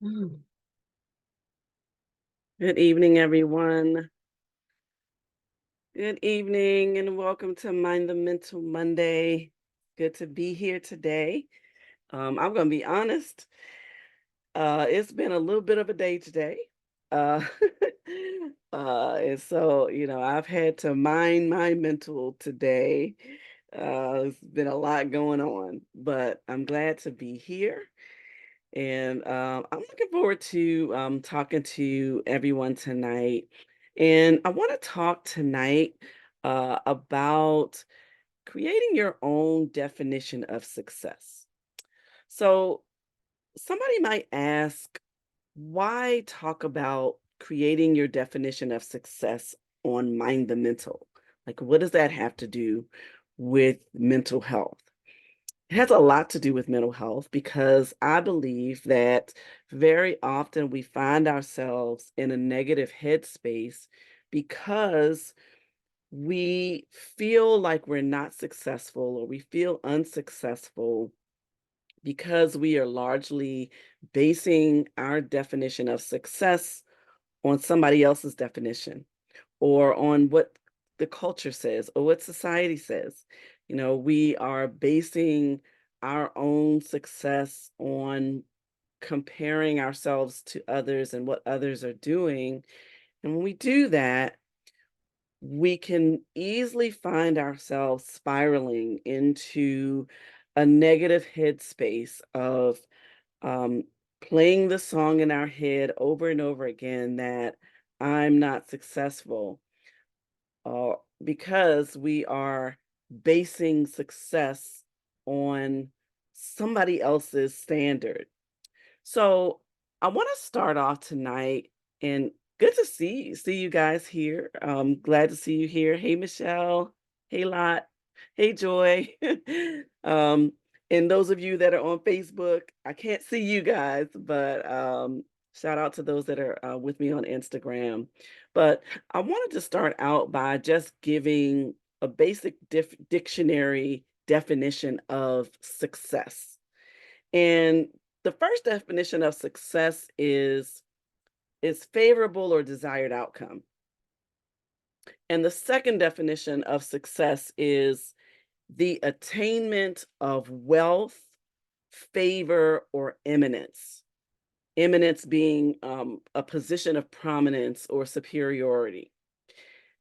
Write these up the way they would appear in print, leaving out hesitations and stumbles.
Mm. Good evening, everyone. Good evening, and welcome to Mind the Mental Monday. Good to be here today. I'm going to be honest. It's been a little bit of a day today. Uh, and so, I've had to mind my mental today. It's been a lot going on, but I'm glad to be here. And I'm looking forward to talking to everyone tonight. And I want to talk tonight about creating your own definition of success. So, somebody might ask, why talk about creating your definition of success on Mind the Mental? Like, what does that have to do with mental health? It has a lot to do with mental health because I believe that very often we find ourselves in a negative headspace because we feel like we're not successful or we feel unsuccessful because we are largely basing our definition of success on somebody else's definition or on what the culture says or what society says. We are basing our own success on comparing ourselves to others and what others are doing. And when we do that, we can easily find ourselves spiraling into a negative headspace of um, playing the song in our head over and over again that I'm not successful, because we are basing success on somebody else's standard. So I want to start off tonight, and good to see you guys here. Glad to see you here. Hey, Michelle. Hey, Lot. Hey, Joy. um, and those of you that are on Facebook, I can't see you guys, but shout out to those that are with me on Instagram. But I wanted to start out by just giving a basic dictionary definition of success. And the first definition of success is favorable or desired outcome. And the second definition of success is the attainment of wealth, favor, or eminence. Eminence being a position of prominence or superiority.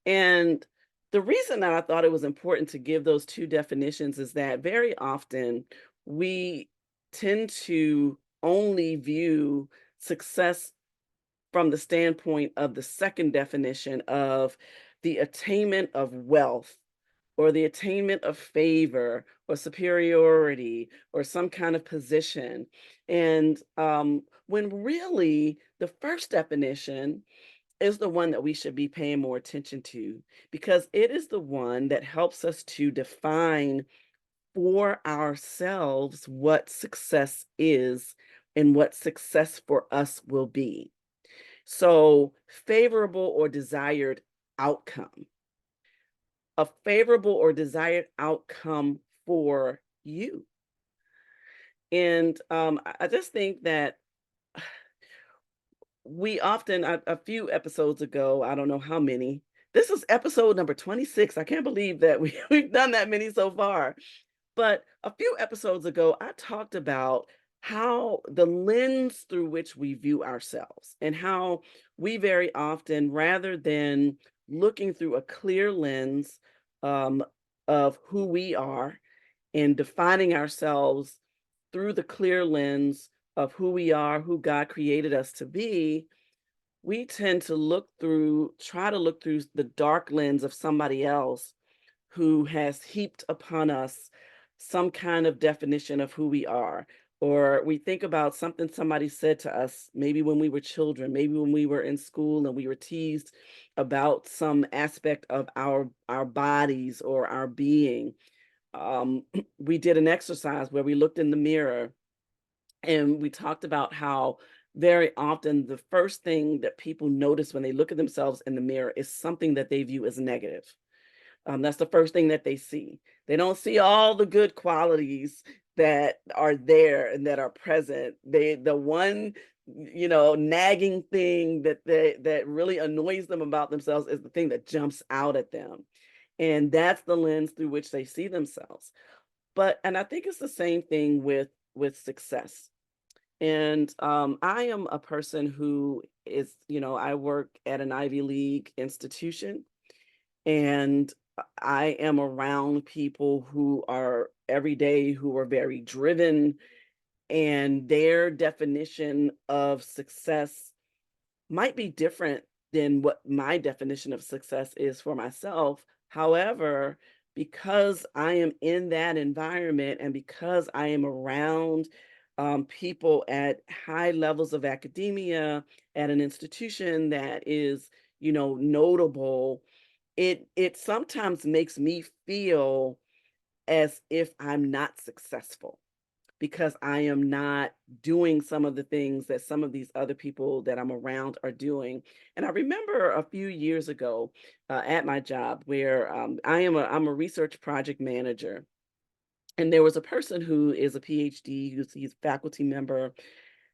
And the reason that I thought it was important to give those two definitions is that very often we tend to only view success from the standpoint of the second definition of the attainment of wealth or the attainment of favor or superiority or some kind of position. And when really the first definition is the one that we should be paying more attention to because it is the one that helps us to define for ourselves what success is and what success for us will be. So, favorable or desired outcome, a favorable or desired outcome for you. And I just think that we often, a few episodes ago, I don't know how many, this is episode number 26. I can't believe that we've done that many so far. But a few episodes ago, I talked about how the lens through which we view ourselves and how we very often, rather than looking through a clear lens um, of who we are and defining ourselves through the clear lens of who we are, who God created us to be, we tend to try to look through the dark lens of somebody else who has heaped upon us some kind of definition of who we are. Or we think about something somebody said to us, maybe when we were children, maybe when we were in school and we were teased about some aspect of our bodies or our being. We did an exercise where we looked in the mirror and we talked about how very often the first thing that people notice when they look at themselves in the mirror is something that they view as negative. That's the first thing that they see. They don't see all the good qualities that are there and that are present. The one nagging thing that really annoys them about themselves is the thing that jumps out at them. And that's the lens through which they see themselves. And I think it's the same thing with success. And I am a person who is, I work at an Ivy League institution, and I am around people who are every day who are very driven, and their definition of success might be different than what my definition of success is for myself. However, because I am in that environment and because I am around people at high levels of academia at an institution that is, notable, it sometimes makes me feel as if I'm not successful because I am not doing some of the things that some of these other people that I'm around are doing. And I remember a few years ago at my job where I'm a research project manager, and there was a person who is a PhD, he's a faculty member,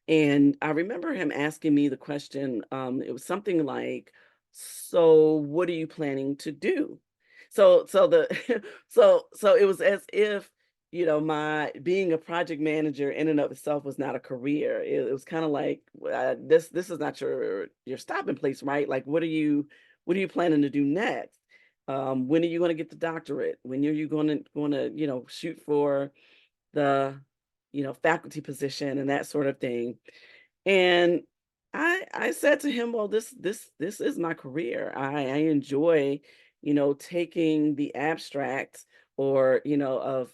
and I remember him asking me the question, it was something like, "So what are you planning to do?" So the so it was as if, my being a project manager in and of itself was not a career. It was kind of like, this is not your stopping place, right? Like, what are you planning to do next? When are you going to get the doctorate? When are you going to shoot for the faculty position and that sort of thing? And I said to him, "Well, this is my career. I enjoy, taking the abstract or,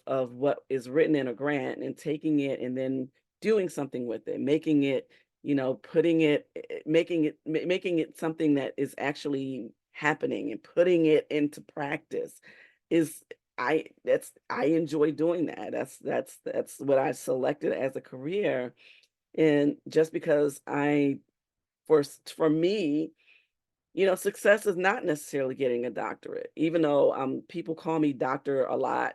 of what is written in a grant and taking it and then doing something with it, making it, putting it, making it something that is actually happening and putting it into practice is I enjoy doing that. That's what I selected as a career. And just because for me, success is not necessarily getting a doctorate, even though people call me doctor a lot.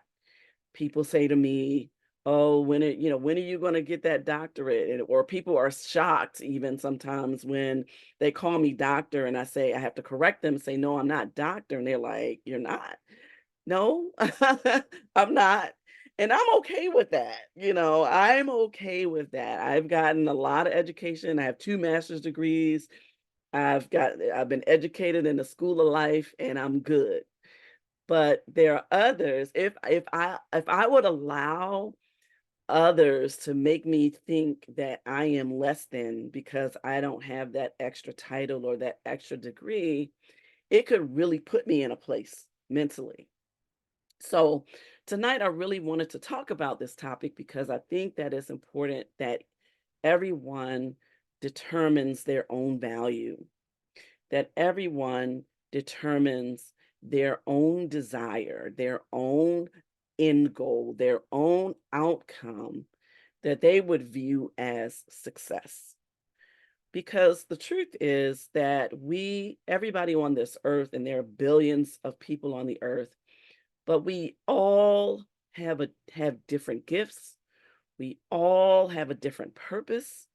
People say to me, "Oh, when are you going to get that doctorate?" Or people are shocked even sometimes when they call me doctor, and I have to correct them and say, "No, I'm not doctor," and they're like, "You're not." No, I'm not. And I'm okay with that. I'm okay with that. I've gotten a lot of education. I have 2 master's degrees. I've been educated in the school of life, and I'm good. But there are others, if I would allow others to make me think that I am less than because I don't have that extra title or that extra degree, it could really put me in a place mentally. So tonight I really wanted to talk about this topic because I think that it's important that everyone determines their own value, that everyone determines their own desire, their own end goal, their own outcome that they would view as success. Because the truth is that everybody on this earth, and there are billions of people on the earth, but we all have different gifts. We all have a different purpose.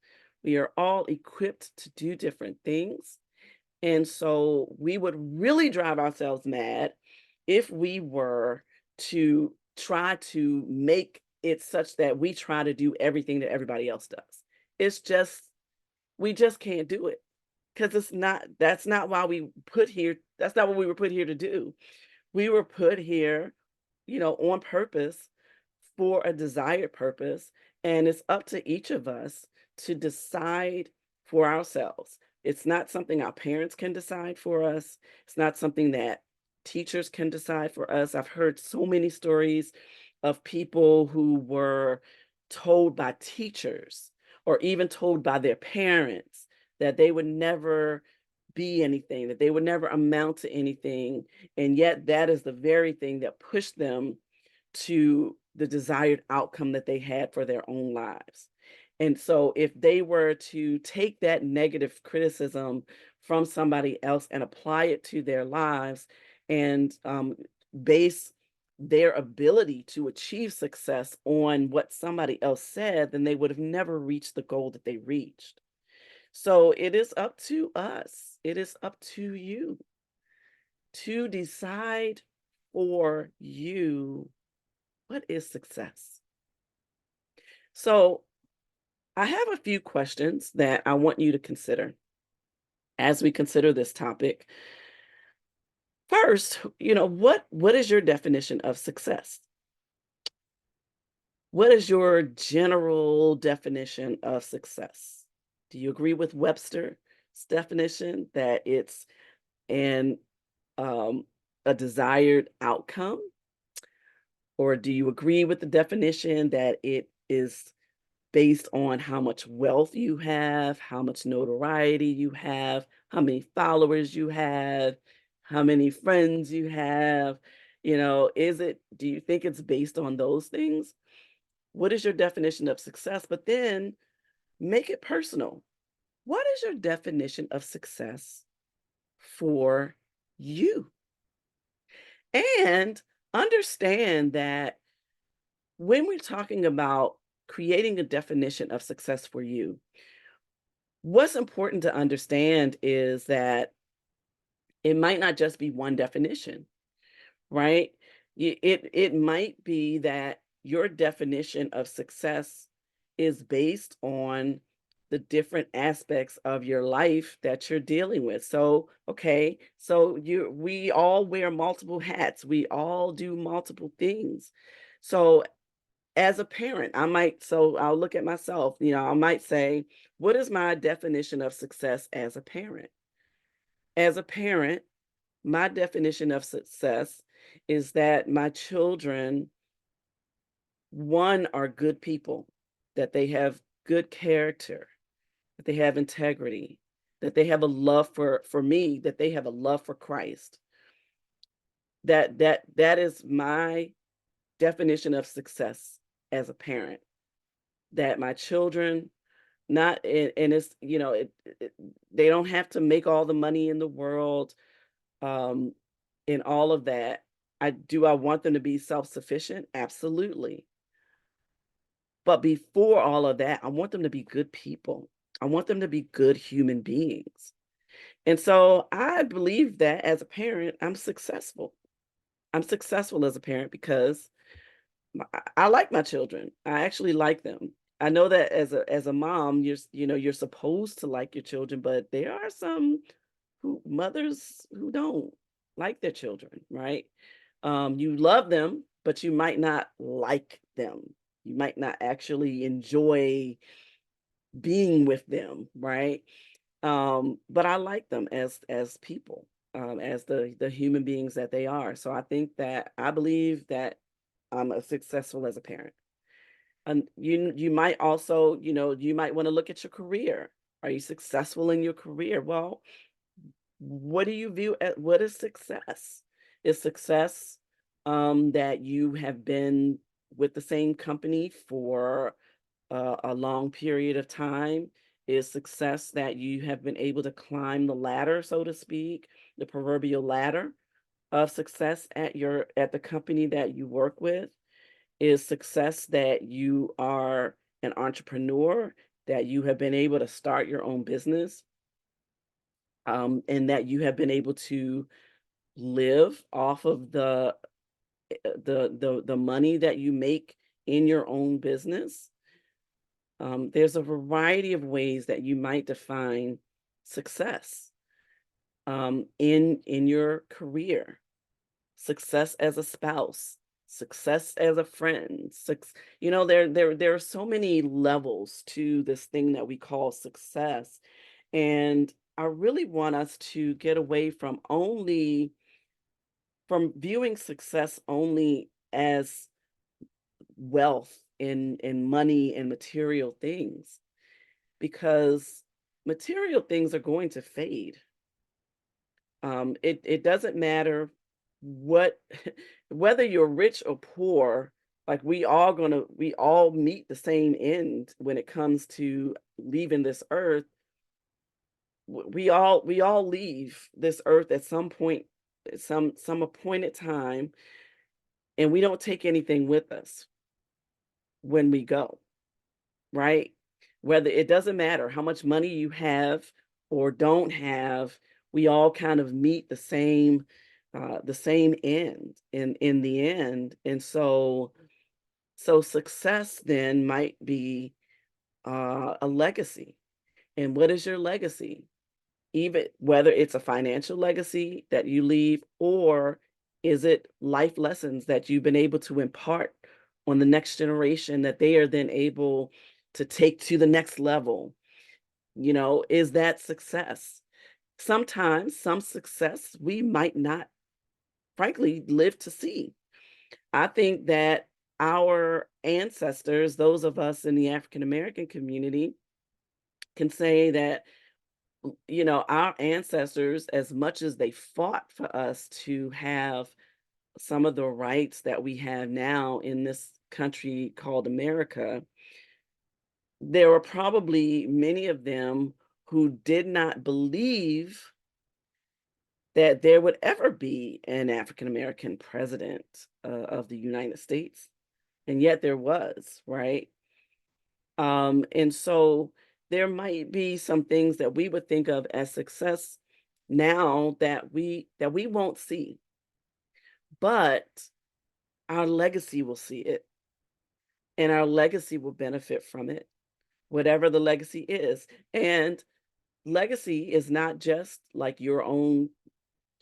We are all equipped to do different things. And so we would really drive ourselves mad if we were to try to make it such that we try to do everything that everybody else does. It's just we just can't do it because that's not why we put here. That's not what we were put here to do. We were put here, on purpose for a desired purpose. And it's up to each of us to decide for ourselves. It's not something our parents can decide for us. It's not something that teachers can decide for us. I've heard so many stories of people who were told by teachers or even told by their parents that they would never be anything, that they would never amount to anything. And yet, that is the very thing that pushed them to the desired outcome that they had for their own lives. And so, if they were to take that negative criticism from somebody else and apply it to their lives and base their ability to achieve success on what somebody else said, then they would have never reached the goal that they reached. So it is up to us. It is up to you to decide for you what is success. So I have a few questions that I want you to consider as we consider this topic. First, what is your definition of success? What is your general definition of success? Do you agree with Webster's definition that it's an um, a desired outcome? Or do you agree with the definition that it is based on how much wealth you have, how much notoriety you have, how many followers you have, how many friends you have? Do you think it's based on those things? What is your definition of success? But then make it personal. What is your definition of success for you? And understand that when we're talking about creating a definition of success for you, what's important to understand is that it might not just be one definition, right? It might be that your definition of success is based on the different aspects of your life that you're dealing with. So, okay, so we all wear multiple hats. We all do multiple things. So, as a parent, I'll look at myself, I might say, what is my definition of success as a parent? As a parent, my definition of success is that my children, one, are good people, that they have good character, that they have integrity, that they have a love for me, that they have a love for Christ. That is my definition of success as a parent. That my children, not and it's they don't have to make all the money in the world, um, and all of that. I want them to be self-sufficient? Absolutely. But before all of that, I want them to be good people. I want them to be good human beings. And so I believe that as a parent, I'm successful. I'm successful as a parent because I like my children. I actually like them. I know that as a mom, you're supposed to like your children, but there are some mothers who don't like their children, right? You love them, but you might not like them. You might not actually enjoy being with them, right? But I like them as people, as the human beings that they are. So I believe that I'm successful as a parent. And you might also, you might want to look at your career. Are you successful in your career? Well, what do you view at what is success? Is success that you have been with the same company for a long period of time? Is success that you have been able to climb the ladder, so to speak, the proverbial ladder of success at the company that you work with? Is success that you are an entrepreneur, that you have been able to start your own business, and that you have been able to live off of the money that you make in your own business? There's a variety of ways that you might define success, in your career, success as a spouse, success as a friend. There are so many levels to this thing that we call success, and I really want us to get away from viewing success only as wealth and money and material things, because material things are going to fade. It doesn't matter what whether you're rich or poor, like we all meet the same end when it comes to leaving this earth. We all leave this earth at some point, some appointed time, and we don't take anything with us when we go, right? Whether it doesn't matter how much money you have or don't have, we all kind of meet the same end in the end. And so success then might be a legacy. And what is your legacy? Even whether it's a financial legacy that you leave, or is it life lessons that you've been able to impart on the next generation that they are then able to take to the next level? Is that success? Sometimes some success we might not, frankly, live to see. I think that our ancestors, those of us in the African American community, can say that our ancestors, as much as they fought for us to have some of the rights that we have now in this country called America, there were probably many of them who did not believe that there would ever be an African American president of the United States. And yet there was, right? And so there might be some things that we would think of as success now that we won't see, but our legacy will see it, and our legacy will benefit from it, whatever the legacy is. And legacy is not just like your own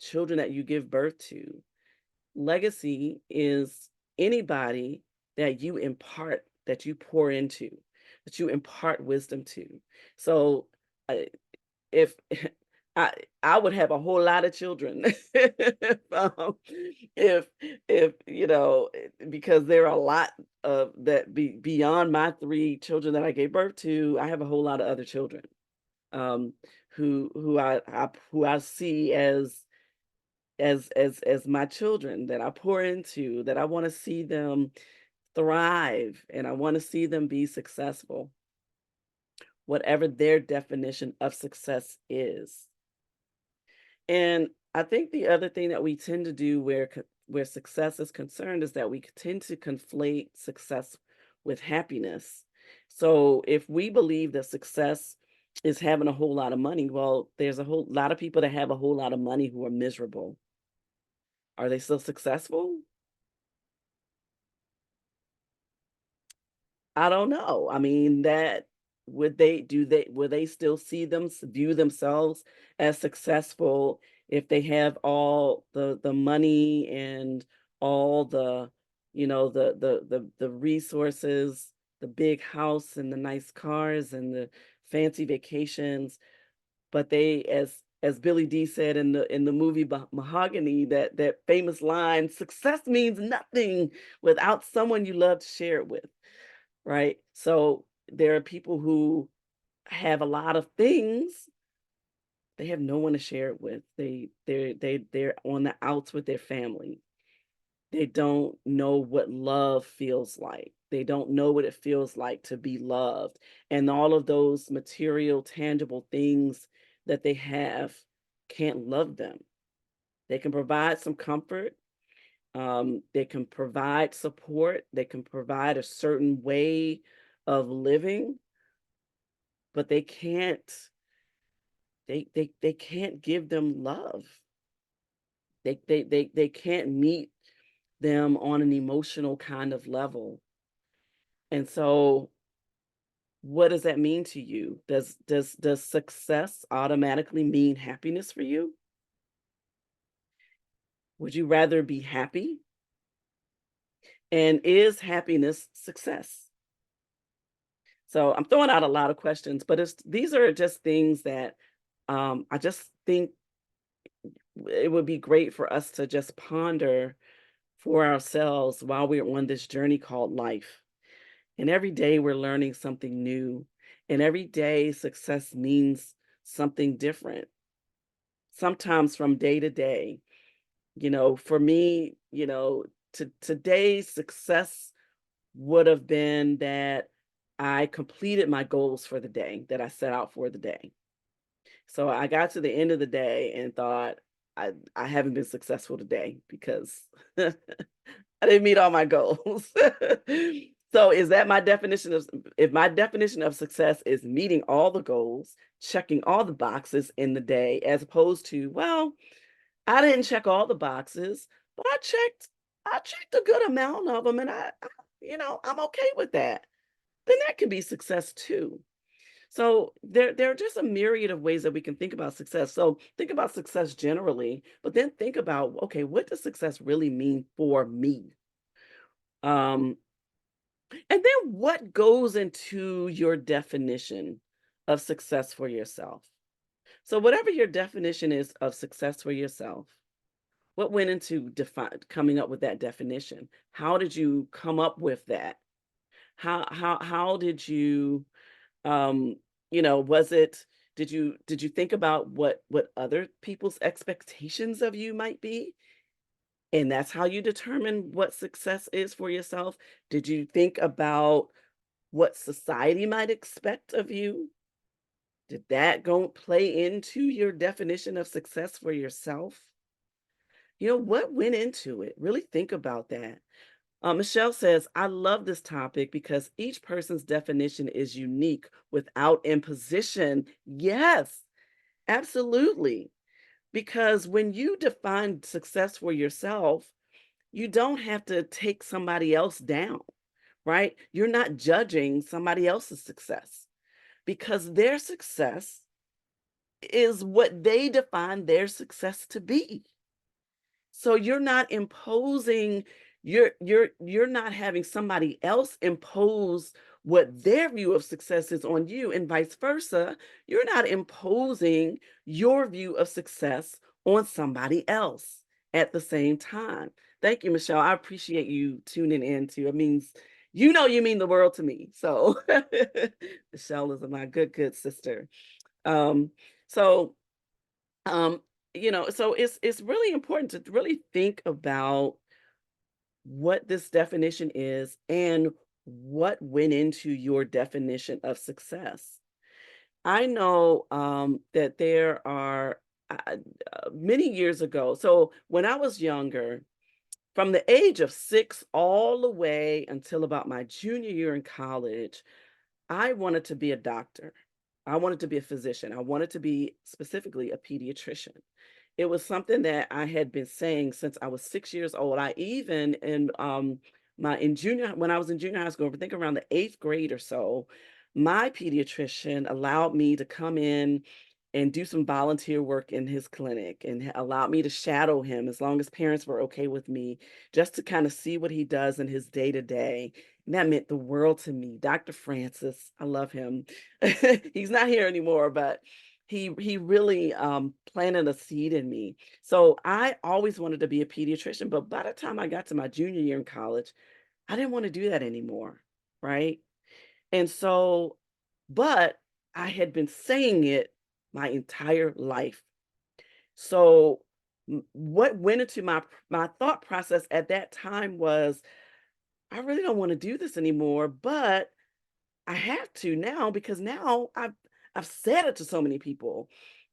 children that you give birth to. Legacy is anybody that you impart, that you pour into, that you impart wisdom to. So, if I I would have a whole lot of children if, if because there are a lot of that beyond my 3 children that I gave birth to. I have a whole lot of other children, um, who I see as my children, that I pour into, that I want to see them thrive, and I want to see them be successful, whatever their definition of success is. And I think the other thing that we tend to do where success is concerned is that we tend to conflate success with happiness. So if we believe that success is having a whole lot of money, well, there's a whole lot of people that have a whole lot of money who are miserable. Are they still successful? I don't know. I mean, that would they still view themselves as successful if they have all the money and all the resources, the big house and the nice cars and the fancy vacations, but they, as Billy D said in the movie Mahogany, that famous line, success means nothing without someone you love to share it with. Right? So there are people who have a lot of things, they have no one to share it with. They're on the outs with their family. They don't know what love feels like. They don't know what it feels like to be loved. And all of those material, tangible things that they have can't love them. They can provide some comfort. They can provide support. They can provide a certain way of living, but they can't give them love. They can't meet them on an emotional kind of level. And so what does that mean to you? Does success automatically mean happiness for you? Would you rather be happy? And is happiness success? So I'm throwing out a lot of questions, but these are just things that I just think it would be great for us to just ponder for ourselves while we're on this journey called life. And every day we're learning something new. And every day success means something different, sometimes from day to day. For me, today's success would have been that I completed my goals for the day that I set out for the day. So I got to the end of the day and thought, I haven't been successful today because I didn't meet all my goals. So is that my definition of if my definition of success is meeting all the goals, checking all the boxes in the day, as opposed to, well, I didn't check all the boxes, but I checked a good amount of them, and I'm okay with that. Then that can be success too. So there are just a myriad of ways that we can think about success. So think about success generally, but then think about, okay, what does success really mean for me? Um, and then what goes into your definition of success for yourself? So whatever your definition is of success for yourself, what went into coming up with that definition? How did you come up with that? How did you um was it did you think about what other people's expectations of you might be? And that's how you determine what success is for yourself? Did you think about what society might expect of you? Did that go play into your definition of success for yourself? What went into it? Really think about that. Michelle says, I love this topic because each person's definition is unique without imposition. Yes, absolutely. Because when you define success for yourself, you don't have to take somebody else down, right? You're not judging somebody else's success because their success is what they define their success to be. So you're not imposing you're not having somebody else impose what their view of success is on you and vice versa. You're not imposing your view of success on somebody else at the same time. Thank you, Michelle. I appreciate you tuning in too. It means you mean the world to me. So Michelle is my good sister. Um, so um, so it's really important to really think about what this definition is and what went into your definition of success. I know that there are many years ago. So when I was younger, from the age of 6 all the way until about my junior year in college, I wanted to be a doctor. I wanted to be a physician. I wanted to be specifically a pediatrician. It was something that I had been saying since I was 6 years old. I even in junior when I was in junior high school, I think around the 8th grade or so, my pediatrician allowed me to come in and do some volunteer work in his clinic and allowed me to shadow him as long as parents were okay with me, just to kind of see what he does in his day to day. And that meant the world to me. Dr. Francis, I love him. He's not here anymore, but he really planted a seed in me. So I always wanted to be a pediatrician, but by the time I got to my junior year in college, I didn't want to do that anymore, right? And so, but I had been saying it my entire life. So what went into my thought process at that time was, I really don't want to do this anymore, but I have to now because now I've said it to so many people.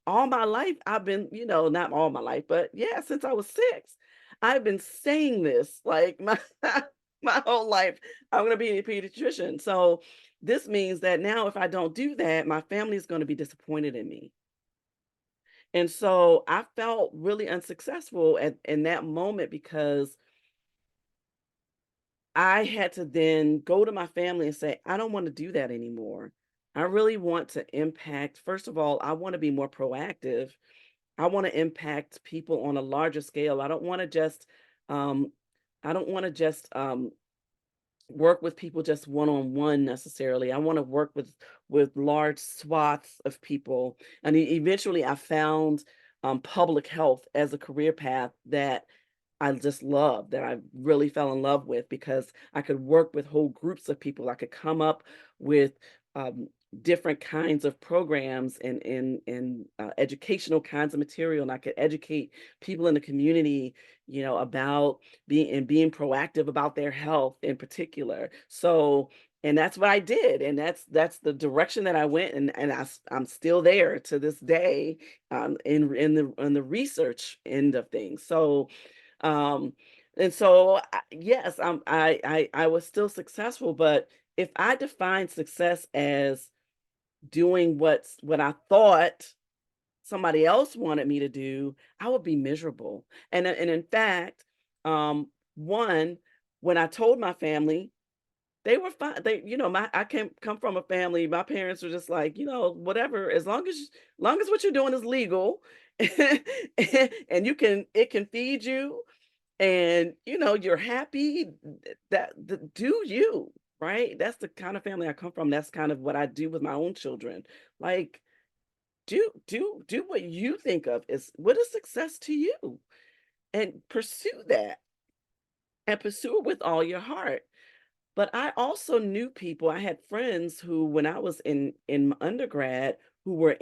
All my life I've been, not all my life, but yeah, since I was 6, I've been saying this like my my whole life. I'm going to be a pediatrician. So this means that now if I don't do that, my family is going to be disappointed in me. And so I felt really unsuccessful in that moment because I had to then go to my family and say, I don't want to do that anymore. I really want to impact. First of all, I want to be more proactive. I want to impact people on a larger scale. Um, I don't want to just work with people just one on one necessarily. I want to work with large swaths of people. And eventually, I found public health as a career path that I just love, that I really fell in love with because I could work with whole groups of people. I could come up with um, different kinds of programs and educational kinds of material, and I could educate people in the community, about being proactive about their health in particular. So, and that's what I did, and that's the direction that I went, and I'm still there to this day, in the research end of things. So, um, And so, yes, I was still successful, but if I define success as doing what I thought somebody else wanted me to do, I would be miserable. And in fact, one, when I told my family, they were fine. My I came come from a family. My parents were just like, whatever, as long as what you're doing is legal, and it can feed you, and you're happy. Do you, right? That's the kind of family I come from. That's kind of what I do with my own children. Like, do what you think of is what is success to you, and pursue that, and pursue it with all your heart. But I also knew people. I had friends who, when I was in undergrad, who were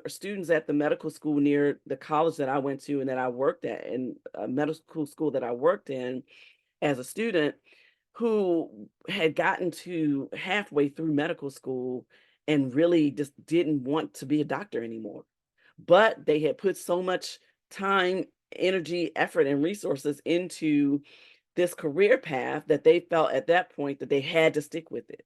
students at the medical school near the college that I went to and that I worked at, and a medical school that I worked in as a student, who had gotten to halfway through medical school and really just didn't want to be a doctor anymore. But they had put so much time, energy, effort, and resources into this career path that they felt at that point that they had to stick with it.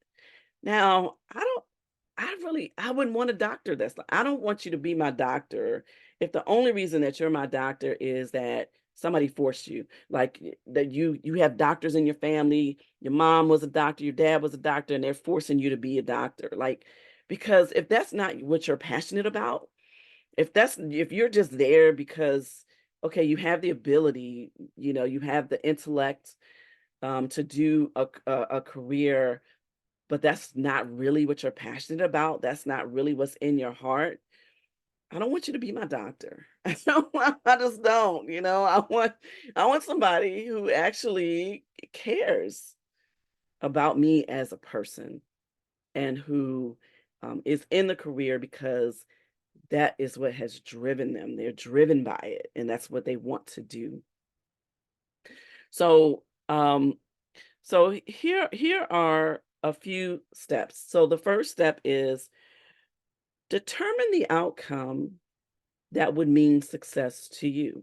Now, I wouldn't want a doctor I don't want you to be my doctor if the only reason that you're my doctor is that somebody forced you. Like, that you have doctors in your family, your mom was a doctor, your dad was a doctor, and they're forcing you to be a doctor. Like, because if that's not what you're passionate about, if you're just there because, okay, you have the ability, you have the intellect, to do a career, but that's not really what you're passionate about. That's not really what's in your heart. I don't want you to be my doctor. I just don't. I want somebody who actually cares about me as a person, and who is in the career because that is what has driven them. They're driven by it, and that's what they want to do. So, here are a few steps. So the first step is determine the outcome that would mean success to you.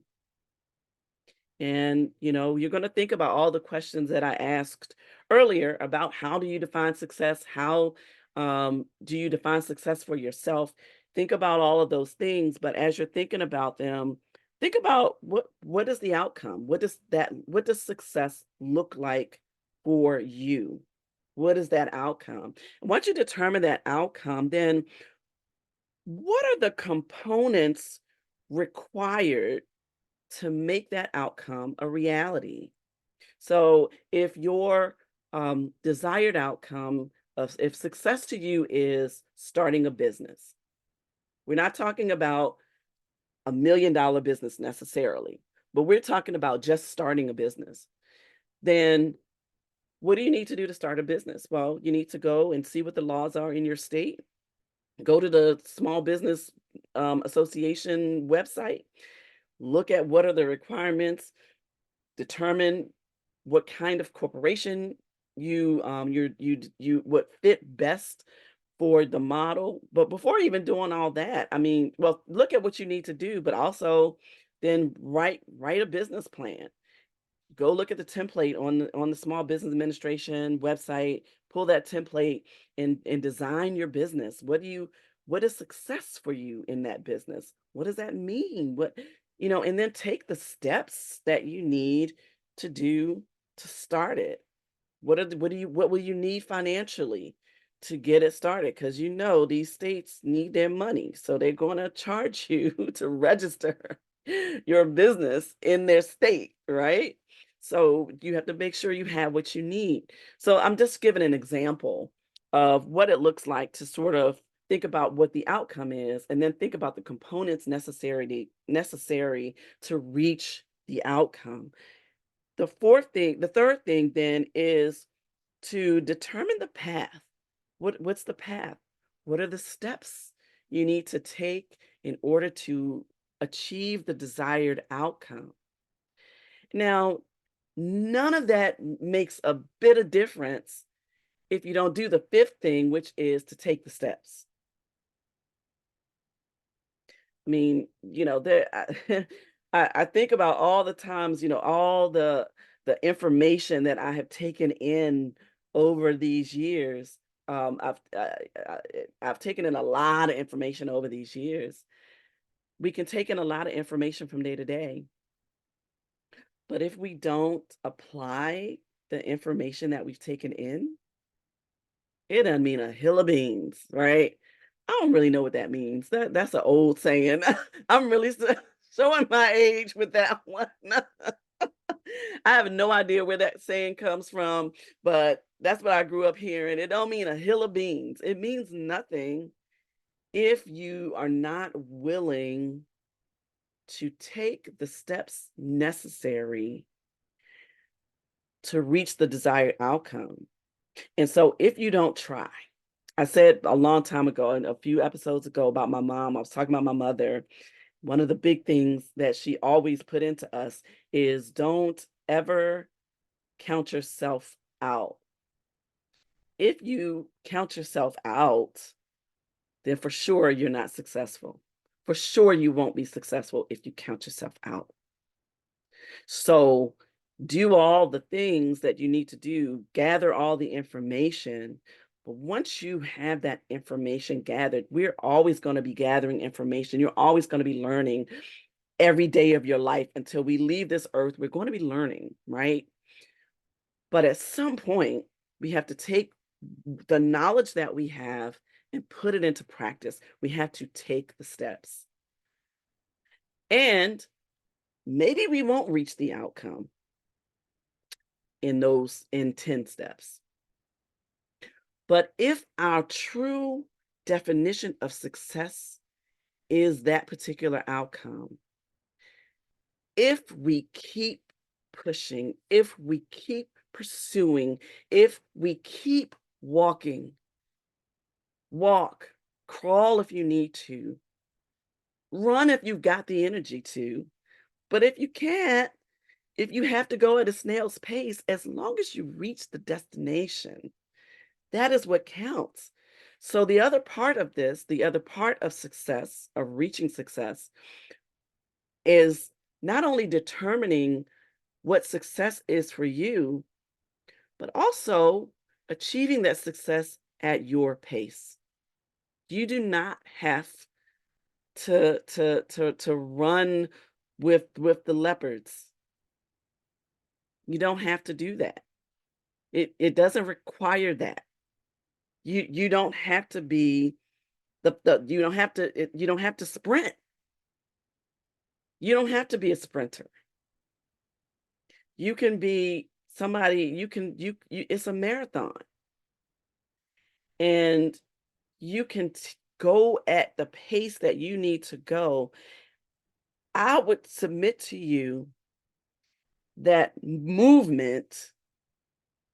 And, you're going to think about all the questions that I asked earlier about how do you define success? How do you define success for yourself? Think about all of those things. But as you're thinking about them, think about what is the outcome? What does success look like for you? What is that outcome? And once you determine that outcome, then what are the components required to make that outcome a reality? So if your desired outcome of if success to you is starting a business, we're not talking about $1 million business necessarily, but we're talking about just starting a business. Then what do you need to do to start a business? Well, you need to go and see what the laws are in your state. Go to the Small Business Association website, look at what are the requirements, determine what kind of corporation you would fit best for the model. But before even doing all that, I mean, well, look at what you need to do, but also then write a business plan. Go look at the template on the Small Business Administration website, pull that template, and design your business. What is success for you in that business? What does that mean? And then take the steps that you need to do to start it. What will you need financially to get it started? Because these states need their money, so they're going to charge you to register your business in their state, right? So you have to make sure you have what you need. So I'm just giving an example of what it looks like to sort of think about what the outcome is, and then think about the components necessary to reach the outcome. The third thing then is to determine the path. What's the path? What are the steps you need to take in order to achieve the desired outcome? Now, none of that makes a bit of difference if you don't do the fifth thing, which is to take the steps. I mean, I think about all the times, all the information that I have taken in over these years. I've taken in a lot of information over these years. We can take in a lot of information from day to day, but if we don't apply the information that we've taken in, it doesn't mean a hill of beans, right? I don't really know what that means. That's an old saying. I'm really showing my age with that one. I have no idea where that saying comes from, but that's what I grew up hearing. It don't mean a hill of beans. It means nothing if you are not willing to take the steps necessary to reach the desired outcome. And so if you don't try, I said a long time ago and a few episodes ago about my mom, I was talking about my mother. One of the big things that she always put into us is don't ever count yourself out. If you count yourself out, then for sure you're not successful. For sure you won't be successful if you count yourself out. So do all the things that you need to do, gather all the information. But once you have that information gathered, we're always going to be gathering information. You're always going to be learning every day of your life until we leave this earth. We're going to be learning, right? But at some point, we have to take the knowledge that we have and put it into practice. We have to take the steps. And maybe we won't reach the outcome in 10 steps. But if our true definition of success is that particular outcome, if we keep pushing, if we keep pursuing, if we keep walking, walk, crawl if you need to, run if you've got the energy to. But if you can't, if you have to go at a snail's pace, as long as you reach the destination, that is what counts. So the other part of this, the other part of success, of reaching success, is not only determining what success is for you, but also achieving that success at your pace. You do not have to run with the leopards. You don't have to do that. It doesn't require that. You don't have to be the you don't have to you don't have to sprint. You don't have to be a sprinter. You can be somebody you it's a marathon, and you can go at the pace that you need to go. I would submit to you that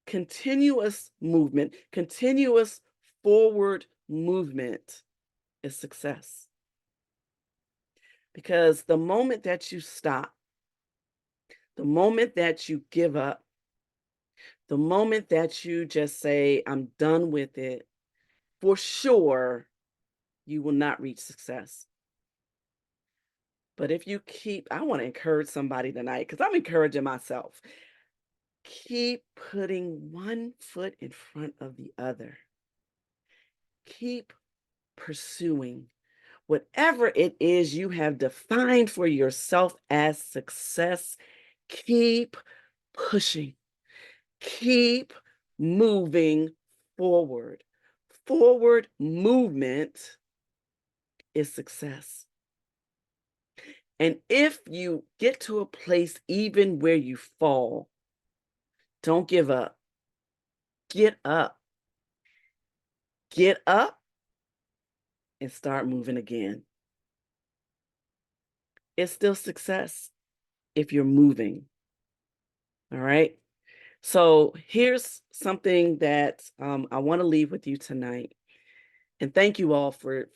continuous forward movement is success. Because the moment that you stop, the moment that you give up, the moment that you just say, I'm done with it, for sure, you will not reach success. But if you keep, I want to encourage somebody tonight because I'm encouraging myself. Keep putting one foot in front of the other. Keep pursuing whatever it is you have defined for yourself as success. Keep pushing. Keep moving forward. Forward movement is success. And if you get to a place even where you fall, don't give up. Get up. Get up and start moving again. It's still success if you're moving. All right. So here's something that I want to leave with you tonight. And thank you all for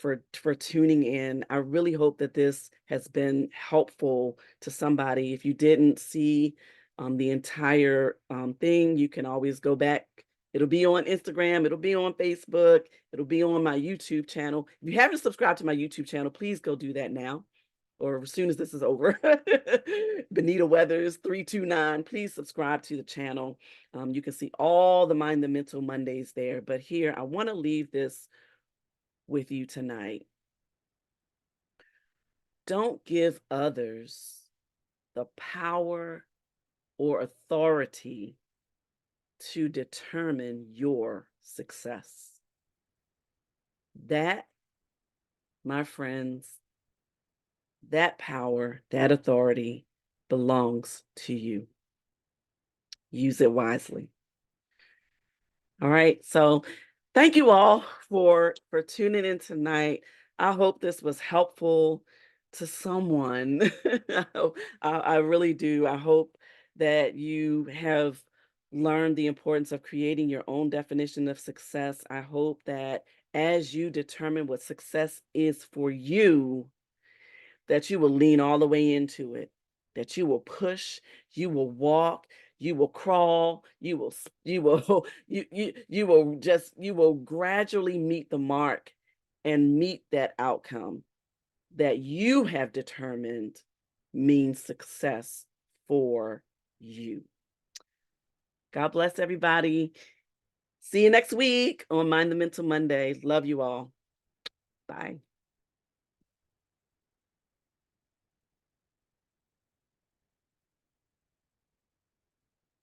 tuning in. I really hope that this has been helpful to somebody. If you didn't see the entire thing, you can always go back. It'll be on Instagram. It'll be on Facebook. It'll be on my YouTube channel. If you haven't subscribed to my YouTube channel, please go do that now. or as soon as this is over. Benita Weathers 329. Please subscribe to the channel. You can see all the Mind the Mental Mondays there. But here, I want to leave this with you tonight. Don't give others the power or authority to determine your success. That, my friends, that power, that authority belongs to you. Use it wisely. All right. So thank you all for tuning in tonight. I hope this was helpful to someone. I really do. I hope that you have learned the importance of creating your own definition of success. I hope that as you determine what success is for you, that you will lean all the way into it, that you will push, you will walk, you will crawl, you will you will gradually meet the mark and meet that outcome that you have determined means success for you. God bless everybody. See you next week on Mind the Mental Monday. Love you all. Bye.